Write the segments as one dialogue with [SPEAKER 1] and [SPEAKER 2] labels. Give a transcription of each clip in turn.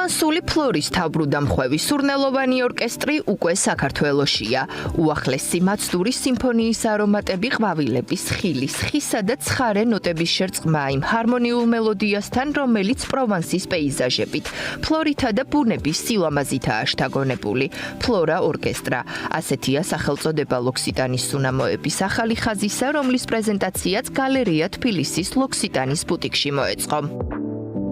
[SPEAKER 1] პროვანსული ფლორის თავბრუდამხვევი სურნელოვანი ორკესტრი უკვე საქართველოშია. უახლესი მაცდური სიმფონიის არომატები ყვავილების, ხილის, ხისა და ცხარე ნოტების შერწყმა იმ ჰარმონიულ მელოდიასთან, რომელიც პროვანსის პეიზაჟებით, ფლორითა და ბუნების სილამაზითაა შთაგონებული. ფლორა ორკესტრა. ასეთია სახელწოდება ლოქსიტანის სუნამოების ახალი ხაზისა, რომლის პრეზენტაციაც გალერეა თბილისის ლოქსიტანის ბუტიკში მოეწყო.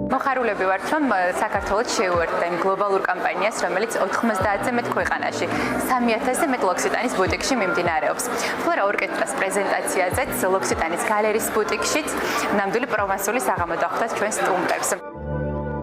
[SPEAKER 2] მოხარულები ვართ, რომ საქართველოს შეუერთდა იმ გლობალურ კამპანიას, რომელიც 90-ზე მეტ ქვეყანაში, 3000-ზე მეტ ლოქსიტანის ბუტიკში მიმდინარეობს. ფლორა ორკესტრას პრეზენტაციაზეც ლოქსიტანის გალერეის ბუტიკშიც ნამდვილი პროვანსული საღამო დახვდათ ჩვენ სტუმრებს.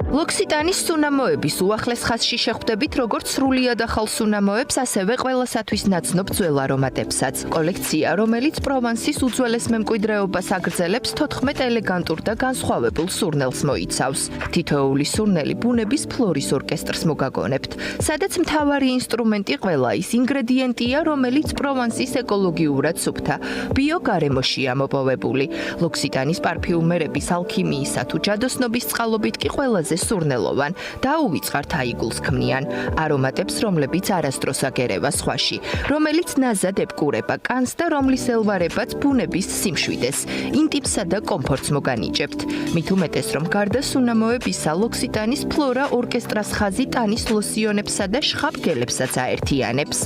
[SPEAKER 1] ლოქსიტანის სუნამოების უახლეს ხაზში შეხვდებით როგორც სრულიად ახალ სუნამოებს, ასევე ყველასათვის ნაცნობ ძველ არომატებსაც. კოლექცია, რომელიც პროვანსის უძველეს მემკვიდრეობას აგრძელებს, 14 ელეგანტურ და განსხვავებულ სურნელს მოიცავს. თითოეული სურნელი ბუნების ფლორის ორკესტრს მოგაგონებთ, სადაც მთავარი ინსტრუმენტი ყველა ის ინგრედიენტია, რომელიც პროვანსის ეკოლოგიურად სუფთა ბიოგარემოშია მოპოვებული. ლოქსიტანის პარფიუმერების ალქიმიისა თუ ჯადოსნობის წყალობით კი ყველაზე სურნელოვან და უვიწყართ აიგულს ქმნიან არომატებს, რომლებიც არასდროს აგერევა სხვაში, რომელიც ნაზად ებკურება კანს და რომლის ელვარებაც ბუნების სიმშვიდეს, ინტიმსა და კომფორტს მოგანიჭებთ. მით უმეტეს, რომ გარდა სუნამოებისა, ლოქსიტანის ფლორა ორკესტრას ხაზი ტანის ლოსიონებსა და შხაპგელებსაც აერთიანებს.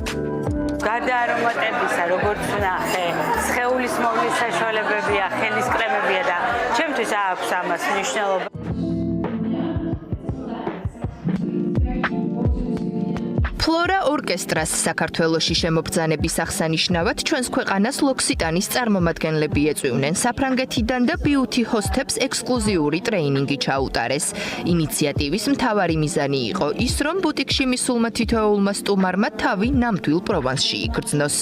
[SPEAKER 3] გარდა არომატებისა, როგორც ვნახე, სხეულის მოვლის საშუალებებია, ხელის კრემებია და ჩემთვის აქვს ამას მნიშვნელობა.
[SPEAKER 1] ფლორა ორკესტრას საქართველოში შემობრძანების აღსანიშნავად ჩვენს ქვეყანას ლოქსიტანის წარმომადგენლები ეწვივნენ საფრანგეთიდან და ბიუთი ჰოსტებს ექსკლუზიური ტრეინინგი ჩაუტარეს. ინიციატივის მთავარი მიზანი იყო ის, რომ ბუტიკში მისულმა თითოეულმა სტუმარმა თავი ნამდვილ პროვანსში იგრძნოს.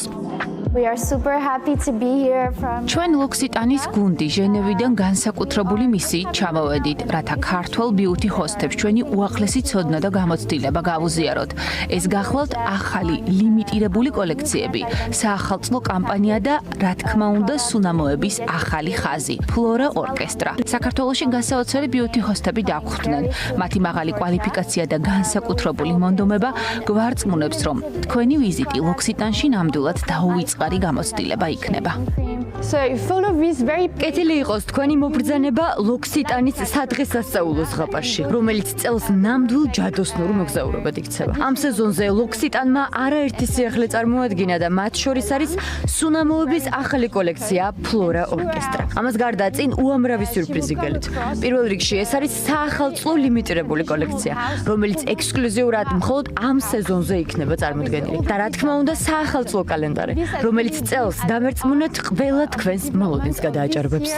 [SPEAKER 4] ჩვენ ლოქსიტანის გუნდი ჟენევიდან განსაკუთრებული მისიით ჩამოვედით, რათა ქართველ ბიუთი ჰოსტებს ჩვენი უახლესი ცოდნა და გამოცდილება გავუზიაროთ. ეს გახლავთ ახალი ლიმიტირებული კოლექციები, საახალწლო კამპანია და რა თქმა უნდა სუნამოების ახალი ხაზი, ფლორა ორკესტრა. საქართველოში გასაოცარი ბიუთი ჰოსტები დაგვხვდნენ. მათი მაღალი კვალიფიკაცია და განსაკუთრებული მონდომება გვარწმუნებს, რომ თქვენი ვიზიტი ლოქსიტანში ნამდვილად დაუვიწყარი გამოცდილება იქნება.
[SPEAKER 5] კეთილი იყოს თქვენი მობრძანება ლოქსიტანის სადღესასწაულო ზღაპარში, რომელიც წელს ნამდვილ ჯადოსნურ მოგზაურობად იქცევა. ამ სეზონზე ლოქსიტანმა არაერთი სიახლე წარმოადგინა და მათ შორის არის სუნამოების ახალი კოლექცია ფლორა ორკესტრა. ამას გარდა წინ უამრავი სიურპრიზი გელით. პირველ რიგში ეს არის საახალწლო ლიმიტირებული კოლექცია, რომელიც ექსკლუზიურად მხოლოდ ამ სეზონზე იქნება წარმოდგენილი. და რა თქმა უნდა საახალწლო კალენდარი, რომელიც წელს დამერწმუნეთ ყველა თქვენს მოლოდინს გადააჭარბებს.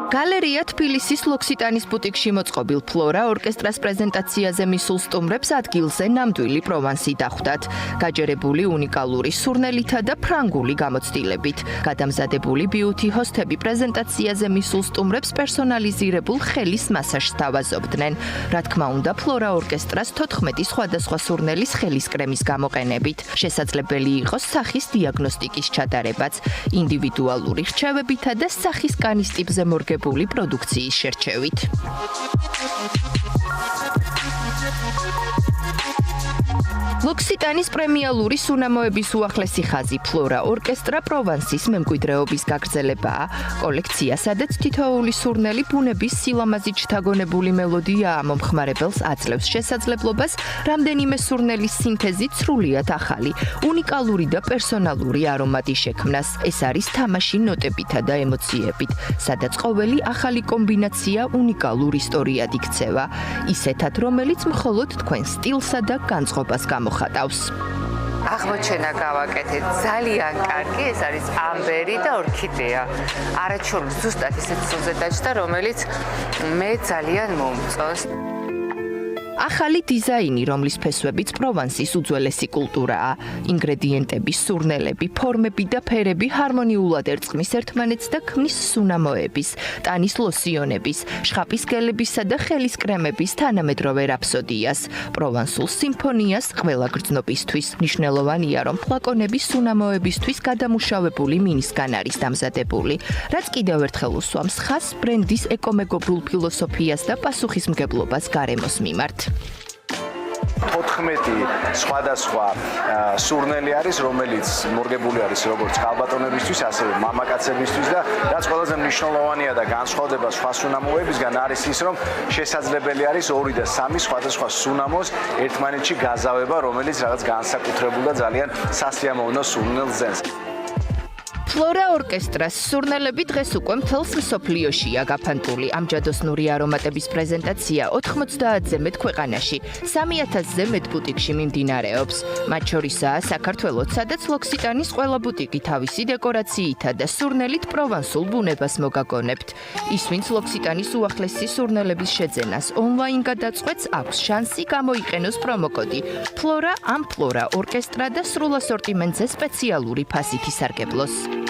[SPEAKER 1] გალერეა თბილისის ლოქსიტანის ბუტიკში მოწყობილ ფლორა ორკესტრას პრეზენტაციაზე მისულ სტუმრებს ადგილზე ნამდვილი პროვანსი დახვდათ, გაჯერებული უნიკალური სურნელითა და ფრანგული გამოცდილებით. გადამზადებული ბიუთი ჰოსტები პრეზენტაციაზე მისულ სტუმრებს პერსონალიზირებულ ხელის მასაჟს თავაზობდნენ. რა თქმა უნდა, ფლორა ორკესტრას 14 სხვადასხვა სურნელის ხელის კრემის გამოყენებით. შესაძლებელი იყოს სახის დიაგნოსტიკის ჩატარებაც, ინდივიდუალური რჩევებითა და სახის კანის ტიპზე მორგებული პროდუქციის შერჩევით. ლოქსიტანის პრემიალური სუნამოების უახლესი ხაზი ფლორა ორკესტრა პროვანსის მემკვიდრეობის გაგრძელებაა. კოლექცია, სადაც თითოეული სურნელი ბუნების სილამაზით შთაგონებული მელოდიაა, მომხმარებელს აძლევს შესაძლებლობას რამდენიმე სურნელის სინთეზით სრულიად ახალი, უნიკალური და პერსონალური არომატი შექმნას. ეს არის თამაში ნოტებითა და ემოციებით, სადაც ყოველი ახალი კომბინაცია უნიკალურ ისტორიად იქცევა, ისეთად, რომელიც მხოლოდ თქვენ სტილსა და განწყობას გამოხატავს.
[SPEAKER 2] აღმოჩენა გავაკეთეთ ძალიან კარგი, ეს არის ამბერი და ორქიდეა. არაჩვეულებრივ ზუსტად ისეთ სულზე დაჯდა, რომელიც მე ძალიან მომწონს.
[SPEAKER 1] ახალი დიზაინი, რომლის ფესვებიც პროვანსის უძველესი კულტურაა. ინგრედიენტების, სურნელები, ფორმები და ფერები ჰარმონიულად ერწყმის ერთმანეთს და ქმნის სუნამოების, ტანის ლოსიონების, შხაპის გელებისა და ხელის კრემების თანამედროვე რაფსოდიას, პროვანსულ სიმფონიას ყველა გრძნობისთვის. მნიშვნელოვანია, რომ ფლაკონები სუნამოებისთვის გადამუშავებული მინისგან არის დამზადებული, რაც კიდევ ერთხელ უსვამს ხაზს ბრენდის ეკომეგობრულ ფილოსოფიას და პასუხისმგებლობას გარემოს მიმართ.
[SPEAKER 6] 14 სხვადასხვა სურნელი არის, რომელიც მორგებული არის როგორც ქალბატონებისთვის, ასევე მამაკაცებისთვის და რაც ყველაზე მნიშვნელოვანია და განსხვავდება სხვა სუნამოებისგან არის ის, რომ შესაძლებელი არის 2 და 3 სხვადასხვა სუნამოს ერთმანეთში გაზავება, რომელიც რაღაც განსაკუთრებულ და ძალიან სასიამოვნო სურნელს ძენს.
[SPEAKER 1] ფლორა ორკესტრას სურნელები დღეს უკვე მთელს მსოფლიოშია გაფანტული. ამ ჯადოსნური არომატების პრეზენტაცია 90-ზე მეტ ქვეყანაში, 3000-ზე მეტ ბუტიკში მიმდინარეობს. მათ შორისაა საქართველოც, სადაც ლოქსიტანის ყველა ბუტიკი თავისი დეკორაციითა და სურნელით პროვანსულ ბუნებას მოგაგონებთ. ის, ვინც ლოქსიტანის უახლესი სურნელების შეძენას ონლაინ გადაწყვეტს, აქვს შანსი გამოიყენოს პრომოკოდი ფლორა ამ ფლორა ორკესტრა და სრულ ასორტიმენტზე სპეციალური ფასით ისარგებლოს.